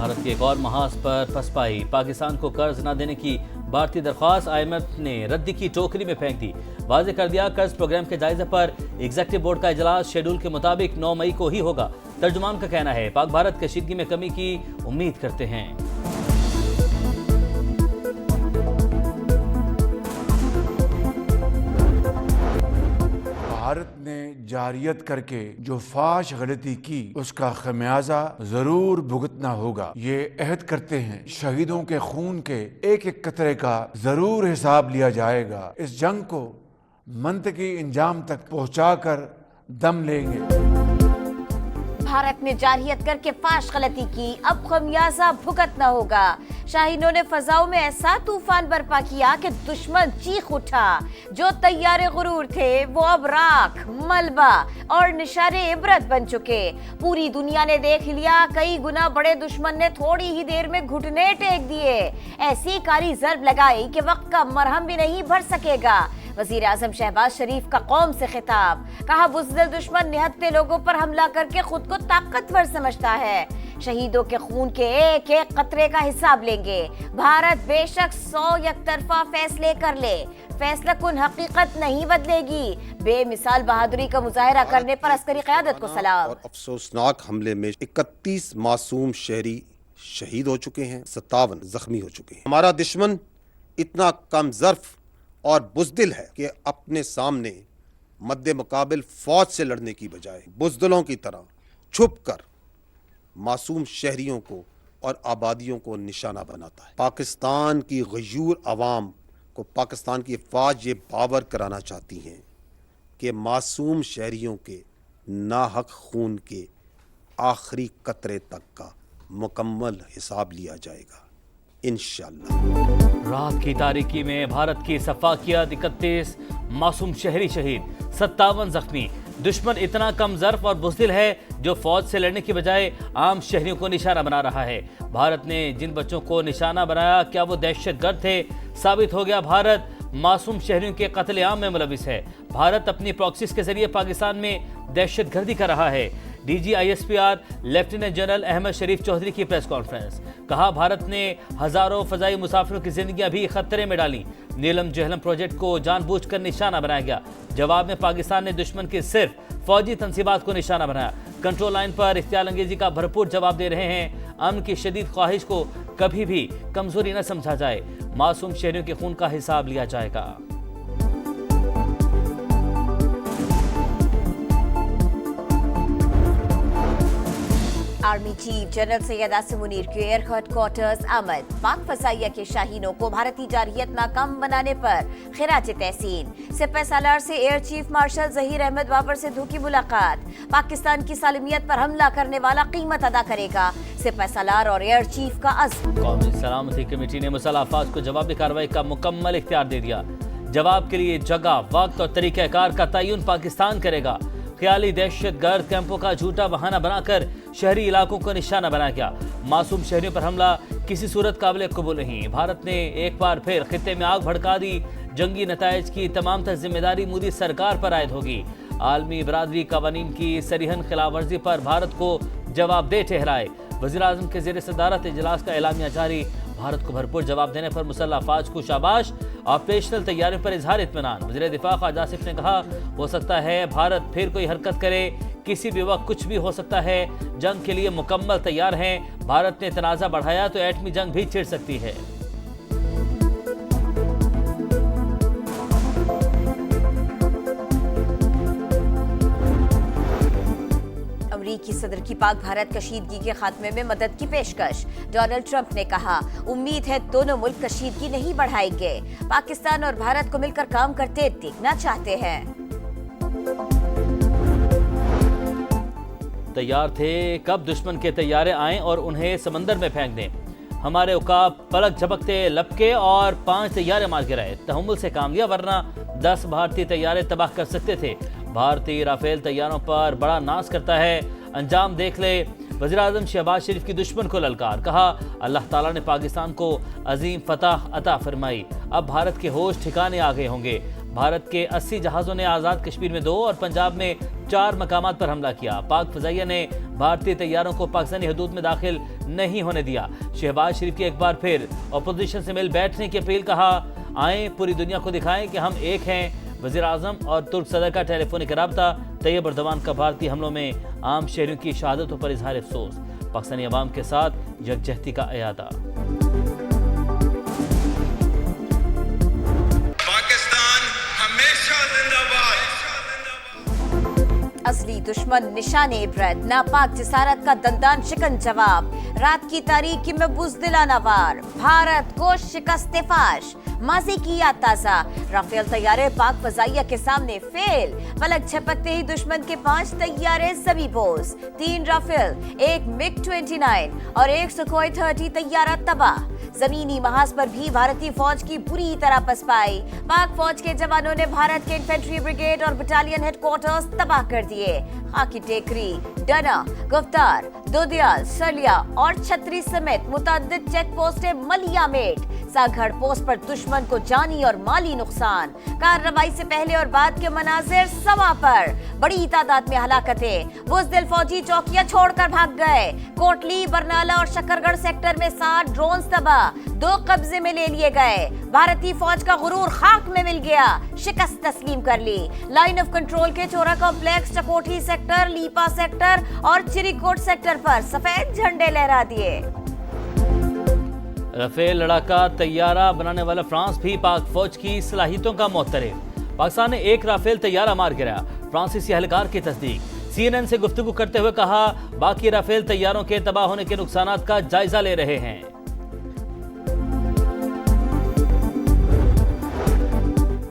भारत के एक और महाज पर पसपाई, पाकिस्तान को कर्ज न देने की भारतीय दरख्वास्त IMF ने रद्दी की टोकरी में फेंक दी। वाज़ेह कर दिया कर्ज प्रोग्राम के जायजे पर एग्जीक्यूटिव बोर्ड का इजलास शेड्यूल के मुताबिक 9 मई को ही होगा। तर्जुमान का कहना है पाक भारत कशीदगी में कमी की उम्मीद करते हैं। भारत ने जारियत करके जो फाश गलती की उसका खमियाजा जरूर भुगतना होगा। ये अहद करते हैं शहीदों के खून के एक एक कतरे का जरूर हिसाब लिया जाएगा। इस जंग को मंतकी इंजाम तक पहुंचाकर दम लेंगे। भारत ने जारियत करके फाश गलती की, अब खमियाजा भुगतना होगा। शाहीनों ने फजाओं में ऐसा तूफान बर्पा किया कि दुश्मन चीख उठा। जो तैयारे गुरूर थे वो अब राख, मलबा और निशाने इबरत बन चुके। पूरी दुनिया ने देख लिया कई गुना बड़े दुश्मन ने थोड़ी ही देर में घुटने टेक दिए। ऐसी कारी ज़र्ब लगाई कि वक्त का मरहम भी नहीं भर सकेगा। वज़ीर आज़म शहबाज शरीफ का कौम से खिताब, कहा बुज़दिल दुश्मन निहत्ते लोगों पर हमला करके खुद को ताकतवर समझता है। शहीदों के खून के एक एक कतरे का हिसाब लेंगे। भारत बेशक 100 यकतरफा फैसले कर ले, फैसला कुन हकीकत नहीं बदलेगी। बेमिसाल बहादुरी का मुजाहरा करने पर अस्करी क़यादत को सलाम। और अफसोसनाक हमले में 31 मासूम शहरी शहीद हो चुके हैं, 57 जख्मी हो चुके हैं। हमारा दुश्मन इतना कम ज़र्फ और बुज़दिल है कि अपने सामने मद्दे मुकाबिल फौज से लड़ने की बजाय बुज़दिलों की तरह छुप कर मासूम शहरियों को और आबादियों को निशाना बनाता है। पाकिस्तान की गयूर अवाम को पाकिस्तान की फ़ौज ये बावर कराना चाहती हैं कि मासूम शहरियों के नाहक खून के आखिरी कतरे तक का मुकम्मल हिसाब लिया जाएगा इंशाअल्लाह। रात की तारीकी में भारत की सफाकियत, 31 मासूम शहरी शहीद, 57 जख्मी। दुश्मन इतना कम ज़र्फ और बुज़दिल है जो फौज से लड़ने की बजाय आम शहरियों को निशाना बना रहा है। भारत ने जिन बच्चों को निशाना बनाया क्या वो दहशतगर्द थे? साबित हो गया भारत मासूम शहरियों के कत्लेआम में मुलविस है। भारत अपनी प्रॉक्सीज के जरिए पाकिस्तान में दहशतगर्दी कर रहा है। DG ISPR lieutenant general Ahmed Sharif Chaudhry की प्रेस कॉन्फ्रेंस, कहा भारत ने हजारों फजाई मुसाफिरों की जिंदगियां भी खतरे में डाली। नीलम जहलम प्रोजेक्ट को जानबूझकर निशाना बनाया गया। जवाब में पाकिस्तान ने दुश्मन की सिर्फ फौजी तंसीबात को निशाना बनाया। कंट्रोल लाइन पर इख्तियाल अंगेजी का भरपूर जवाब दे रहे हैं। अमन की शदीद ख्वाहिश को कभी भी कमजोरी न समझा जाए। मासूम शहरियों के खून का हिसाब लिया जाएगा। Army chief general Syed Asim Munir के एयर हेडक्वार्टर्स आमद। पाक फजाइया के शाहीनों को भारतीय जारहियत नाकाम बनाने पर खिराज तहसीन। सिपह सालार से air chief marshal Zaheer Ahmed Babar Sidhu की मुलाकात। पाकिस्तान की सालमियत पर हमला करने वाला कीमत अदा करेगा, सिपह सालार और एयर चीफ का अज़्म। कौमी सलामती कमेटी ने मुसल्लह अफवाज को जवाबी कार्रवाई का मुकम्मल इख्तियार दे दिया। जवाब के लिए जगह, वक्त और तरीक़ाकार का तयन पाकिस्तान करेगा। ख्याली दहशतगर्द कैंपों का झूठा बहाना बनाकर शहरी इलाकों को निशाना बनाया गया। मासूम शहरियों पर हमला किसी सूरत काबिल कबूल नहीं। भारत ने एक बार फिर खित्ते में आग भड़का दी। जंगी नताइज की तमाम तर जिम्मेदारी मोदी सरकार पर आयद होगी। आलमी बरादरी कवानीन की सरीहन खिलाफ वर्जी पर भारत को जवाबदेह ठहराए। वज़ीर आज़म के ज़ेर सदारत इजलास का एलामिया जारी। भारत को भरपूर जवाब देने पर मुसल्लह अफवाज को शाबाश। ऑपरेशनल तैयारियों पर इजहार इत्मीनान। वज़ीर दिफा ख्वाजा आसिफ ने कहा हो सकता है भारत फिर कोई हरकत करे, किसी भी वक्त कुछ भी हो सकता है। जंग के लिए मुकम्मल तैयार हैं। भारत ने तनाज़ा बढ़ाया तो एटमी जंग भी छिड़ सकती है। अमरीकी सदर की पाक भारत कशीदगी के खात्मे में मदद की पेशकश। डोनाल्ड ट्रंप ने कहा उम्मीद है दोनों मुल्क कशीदगी नहीं बढ़ाएंगे। पाकिस्तान और भारत को मिलकर काम करते देखना चाहते हैं। तैयार थे कब दुश्मन के तैयारे आएं और उन्हें समंदर में फेंक दें। हमारे उकाब पलक झपकते लपके और 5 तैयारे मार गिराए। तहम्मुल से काम लिया वरना 10 भारतीय तैयारे तबाह कर सकते थे। भारतीय राफेल तैयारों पर बड़ा नाज करता है, अंजाम देख ले। वज़ीर आज़म शहबाज शरीफ की दुश्मन को ललकार, कहा अल्लाह ताला ने पाकिस्तान को अजीम फतह अता फरमाई। अब भारत के होश ठिकाने आ गए होंगे। भारत के 80 जहाज़ों ने आज़ाद कश्मीर में 2 और पंजाब में 4 मकामात पर हमला किया। पाक फजाइया ने भारतीय तैयारों को पाकिस्तानी हदूद में दाखिल नहीं होने दिया। शहबाज शरीफ की एक बार फिर अपोजिशन से मिल बैठने की अपील। कहा, आए पूरी दुनिया को दिखाएं कि हम एक हैं। वज़ीर आज़म और तुर्क सदर का टेलीफोनिक रब्ता। तैयब अर्दवान का भारतीय हमलों में आम शहरियों की शहादतों पर इजहार अफसोस। पाकिस्तानी अवाम के साथ यकजहती का अयादा। असली दुश्मन निशाने इबरत, नापाक जिसारत का दंदान शिकन जवाब। रात की तारीकी में बुज़दिलाना वार, भारत को शिकस्त फाश। माजी की याद ताजा, राफेल तैयारे पाक फजाइया के सामने फेल। पलक झपकते ही दुश्मन के 5 तैयारे ज़मीपोज़। 3 राफेल, 1 MiG-29 और 1 सुखोई 30 तैयारा तबाह। जमीनी महाज पर भी भारतीय फौज की बुरी तरह पसपाई। पाक फौज के जवानों ने भारत के इन्फेंट्री ब्रिगेड और बटालियन हेडक्वार्टर्स तबाह कर दिए। खाकी टेकरी, डना, गुफ्तार, दोदियाल, सरलिया और छतरी समेत मुतअद्दिद चेक पोस्टें मलियामेट। सागढ़ पोस्ट पर दुश्मन को जानी और माली नुकसान। कार्रवाई से पहले और बाद के मनाजिर समा पर। बड़ी तादाद में हलाकतें। बुज़दिल फौजी चौकियां छोड़कर भाग गए। कोटली, बरनाला और शकरगढ़ सेक्टर में 7 ड्रोन तबाह, 2 कब्जे में ले लिए गए। भारतीय फौज का गुरूर खाक में मिल गया, शिकस्त तस्लीम कर ली। लाइन ऑफ कंट्रोल के चोरा कॉम्प्लेक्स, चकोठी सेक्टर, लीपा सेक्टर और चिरिकोट सेक्टर पर सफेद झंडे लहरा दिए। राफेल लड़ाका तैयारा बनाने वाला फ्रांस भी पाक फौज की सलाहियतों का मोहतरफ। पाकिस्तान ने 1 राफेल तैयारा मार गिराया। फ्रांसीसी एहलकार की तस्दीक। CNN से गुफ्तगू करते हुए कहा, बाकी राफेल तैयारों के तबाह होने के नुकसानात का जायजा ले रहे हैं।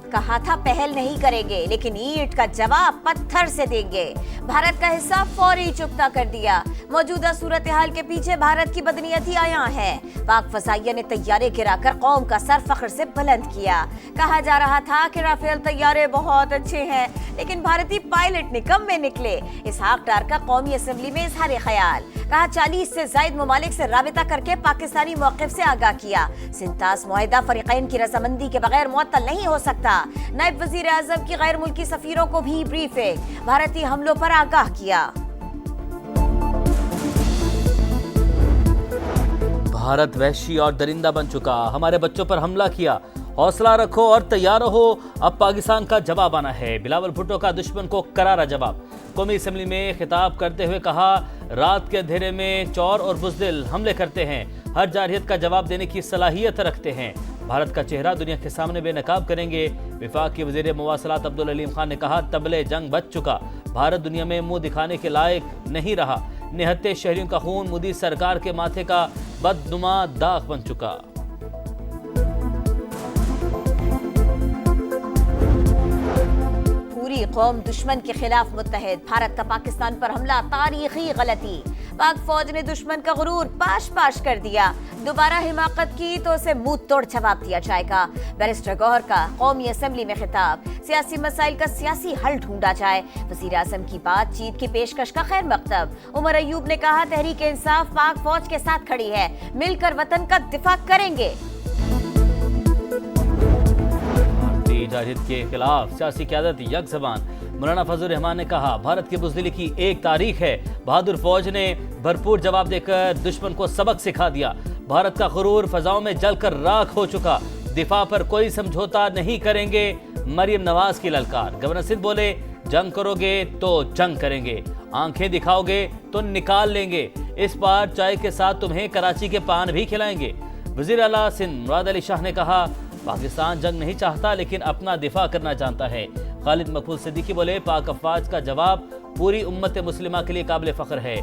कहा था पहल नहीं करेंगे, लेकिन ईंट का जवाब पत्थर से देंगे। भारत का हिस्सा फौरी चुकता कर दिया। मौजूदा सूरत हाल के पीछे भारत की बदनीयती आया है। पाक फजाइया ने तैयारे गिराकर कौम का सर फख्र से बुलंद किया। कहा जा रहा था कि राफेल तैयारे बहुत अच्छे हैं, लेकिन भारतीय पायलट निकम्मे निकले। इसहाक डार का कौमी असेंबली में इजहार ख्याल। कहा, 40 से जायद ममालिक से राबिता करके पाकिस्तानी मौक़िफ़ से आगाह किया। सिंतास मुआहिदा फरीक़ैन की रजामंदी के बगैर मुअत्तल नहीं हो सकता। नायब वज़ीर आज़म की गैर मुल्की सफीरों को भी ब्रीफिंग। भारतीय हमलों पर आगाह किया। भारत वहशी और दरिंदा बन चुका, हमारे बच्चों पर हमला किया। हौसला रखो और तैयार रहो, अब पाकिस्तान का जवाब आना है। बिलावल भुट्टो का दुश्मन को करारा जवाब। कौमी असेंबली में खिताब करते हुए कहा, रात के अंधेरे में चौर और बुज़दिल हमले करते हैं, हर जारहियत का जवाब देने की सलाहियत रखते हैं। भारत का चेहरा दुनिया के सामने बेनकाब करेंगे। वफाक के वज़ीर मवासलात अब्दुल अलीम खान ने कहा, तबले जंग बच चुका, भारत दुनिया में मुंह दिखाने के लायक नहीं रहा। निहत्ते शहरियों का खून मोदी सरकार के माथे का बदनुमा दाग बन चुका। पूरी कौम दुश्मन के खिलाफ मुत्तहिद। भारत का पाकिस्तान पर हमला तारीखी गलती। पाक फौज ने दुश्मन का गुरूर पाश पाश कर दिया। दोबारा हिमाकत की तो उसे मुंह तोड़ जवाब दिया जाएगा। बैरिस्टर गौहर का कौमी असेंबली में खिताब। सियासी मसाइल का सियासी हल ढूंढा जाए। वज़ीर आज़म की बातचीत की पेशकश का खैर मकतब। उमर अयूब ने कहा, तहरीक इंसाफ पाक फौज के साथ खड़ी है, मिलकर वतन का दिफा करेंगे। जारहियत के खिलाफ सियासी क़यादत यकज़बान। मौलाना फजल रहमान ने कहा, भारत की बुज़दिली की एक तारीख है। बहादुर फौज ने भरपूर जवाब देकर दुश्मन को सबक सिखा दिया। भारत का गुरूर फजाओं में जलकर राख हो चुका। दिफा पर कोई समझौता नहीं करेंगे। मरियम नवाज की ललकार। गवर्नर सिंध बोले, जंग करोगे तो जंग करेंगे, आंखें दिखाओगे तो निकाल लेंगे। इस बार चाय के साथ तुम्हें कराची के पान भी खिलाएंगे। वज़ीर आला सिंध मुराद अली शाह ने कहा, पाकिस्तान जंग नहीं चाहता लेकिन अपना दिफा करना जानता है। खालिद मकबूल सिद्दीकी बोले, पाक अफवाज का जवाब पूरी उम्मत मुस्लिमा के लिए काबिल फ़ख्र है।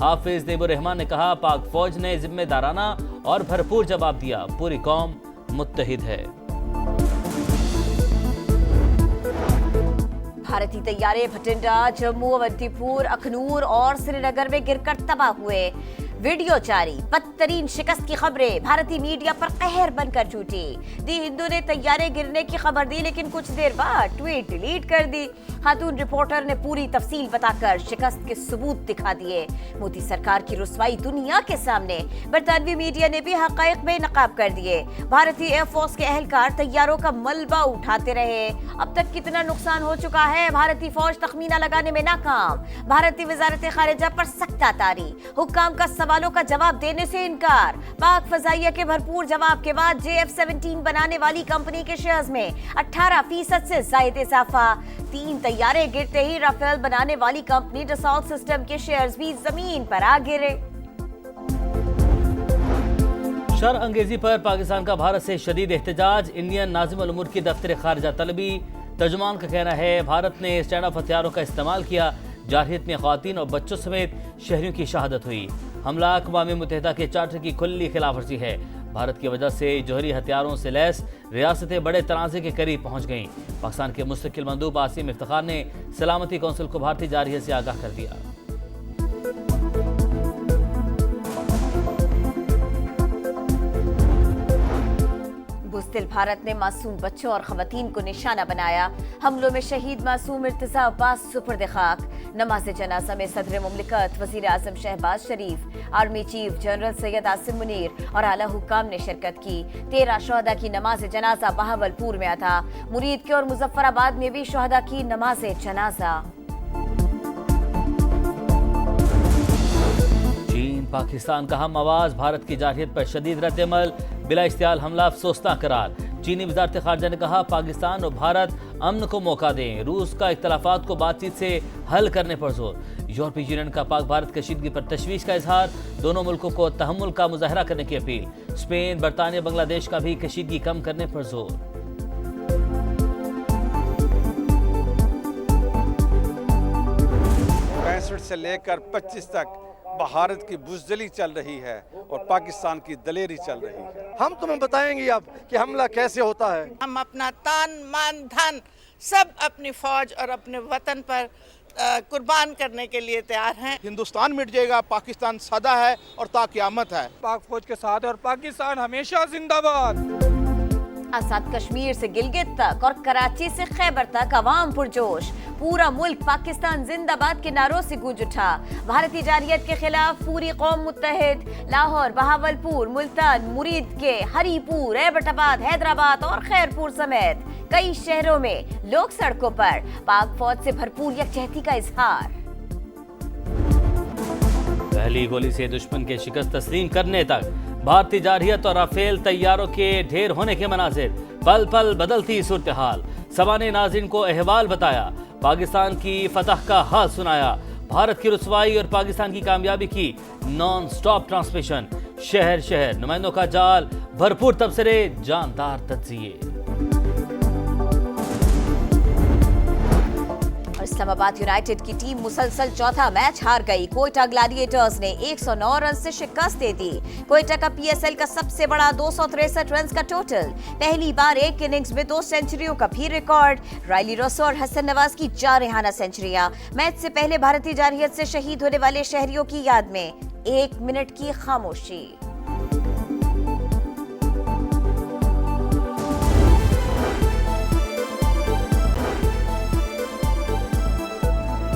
हाफिज नेबुर रहमान ने कहा, पाक फौज ने जिम्मेदाराना और भरपूर जवाब दिया, पूरी कौम मुत्तहिद है। भारतीय तैयारे भटिंडा, जम्मू, अवंतीपुर, अखनूर और श्रीनगर में गिरकर तबाह हुए। वीडियो जारी, बदतरीन शिकस्त की खबरें भारतीय मीडिया पर कहर बनकर झूठी। दी हिंदू ने तैयारे गिरने की खबर दी, लेकिन कुछ देर बाद ट्वीट डिलीट कर दी। खातून रिपोर्टर ने पूरी तफसील बताकर शिकस्त के सबूत दिखा दिए। मोदी सरकार की रुसवाई दुनिया के सामने। बरतानवी मीडिया ने भी हकायक में नकाब कर दिए। भारतीय एयरफोर्स के अहलकार तैयारों का मलबा उठाते रहे। अब तक कितना नुकसान हो चुका है, भारतीय फौज तखमीना लगाने में नाकाम। भारतीय वजारत खारिजा पर सख्ता तारी, हुक्काम का सवालों का जवाब देने से इनकार। पाक फजाइया के भरपूर जवाब के बाद JF-17 बनाने वाली कंपनी के शेयर्स में 18% से ज्यादा इजाफा। 3 तैयारे गिरते ही राफेल बनाने वाली कंपनी डसॉल्ट सिस्टम के शेयर्स भी जमीन पर आ गिरे। शर अंगेजी पर पाकिस्तान का भारत से शदीद एहतजाज, इंडियन नाज़िम अल उमूर की दफ्तर खारजा तलबी। तर्जुमान का कहना है भारत ने स्टैंड ऑफ हथियारों का इस्तेमाल किया, जारहियत में ख़वातीन और बच्चों समेत शहरियों की शहादत हुई। हमला अक़वाम मुत्तहिदा के चार्टर की खुली खिलाफवर्जी है। भारत की वजह से जौहरी हथियारों से लैस रियासतें बड़े तनाज़े के करीब पहुँच गईं। पाकिस्तान के मुस्तकिल मंदूब आसिम इफ्तिखार ने सलामती कौंसिल को भारतीय जारहियत से आगाह कर दिया। बुज़दिल भारत ने मासूम बच्चों और खवातीन को निशाना बनाया। हमलों में शहीद मासूम इर्तिज़ा अब्बास सुपुर्द खाक। नमाज जनाजा में सदर मुमलिकत, वज़ीर आज़म Shehbaz Sharif, army chief general Syed Asim Munir और आला हुक्काम ने शिरकत की। 13 शहदा की नमाज जनाजा बहावलपुर में था। मुरीद के और मुजफ्फराबाद में भी शहदा की नमाज जनाजा। चीन पाकिस्तान का हम आवाज, भारत की जारहियत पर शदीद रद्दअमल, बिला इश्तियाल हमला अफसोसनाक करार। चीनी वजारत खारजा ने कहा पाकिस्तान और भारत अमन को मौका दें। रूस का इख्तलाफात को बातचीत से हल करने पर जोर। यूरोपीय यूनियन का पाक भारत कशीदगी पर तशवीश का इजहार, दोनों मुल्कों को तहम्मुल का मुजाहरा करने की अपील। स्पेन, बरतानिया, बांग्लादेश का भी कशीदगी कम करने पर जोर। 65 से लेकर 25 तक भारत की बुज़दिली चल रही है और पाकिस्तान की दलेरी चल रही है। हम तुम्हें बताएंगे अब कि हमला कैसे होता है। हम अपना तान मान धन सब अपनी फौज और अपने वतन पर कुर्बान करने के लिए तैयार हैं। हिंदुस्तान मिट जाएगा, पाकिस्तान सदा है और ताक़यामत है। पाक फौज के साथ है और पाकिस्तान हमेशा जिंदाबाद। आजाद कश्मीर से गिलगित तक और कराची से खैबर तक अवाम पुरजोश। पूरा मुल्क पाकिस्तान जिंदाबाद के नारों से गूंज उठा। भारतीय जारहियत के खिलाफ पूरी कौम मुत्तहिद। लाहौर, बहावलपुर, मुल्तान, मुरीद के हरीपुर, एबटाबाद, हैदराबाद और खैरपुर समेत कई शहरों में लोग सड़कों पर। पाक फौज से भरपूर यकजहती का इजहार। पहली गोली से दुश्मन के शिकस्त तस्लीम करने तक भारतीय जारहियत और राफेल तैयारों के ढेर होने के मनाजिर, पल पल बदलती सूरत हाल। सभा ने नाज़रीन को अहवाल बताया, पाकिस्तान की फतह का हाल सुनाया। भारत की रुसवाई और पाकिस्तान की कामयाबी की नॉन स्टॉप ट्रांसमिशन। शहर शहर नुमाइंदों का जाल, भरपूर तबसरे, जानदार तज्जिए। इस्लामाबाद यूनाइटेड की टीम मुसलसल चौथा मैच हार गई। कोयटा ग्लैडिएटर्स ने 109 रन से शिकस्त दे दी। कोयटा का PSL का सबसे बड़ा 263 रन का टोटल। पहली बार एक इनिंग्स में 2 सेंचुरियों का भी रिकॉर्ड। रायली रोसो और हसन नवाज की जारहाना सेंचुरियां। मैच से पहले भारतीय जारहियत से शहीद होने वाले शहरियों की याद में 1 मिनट की खामोशी।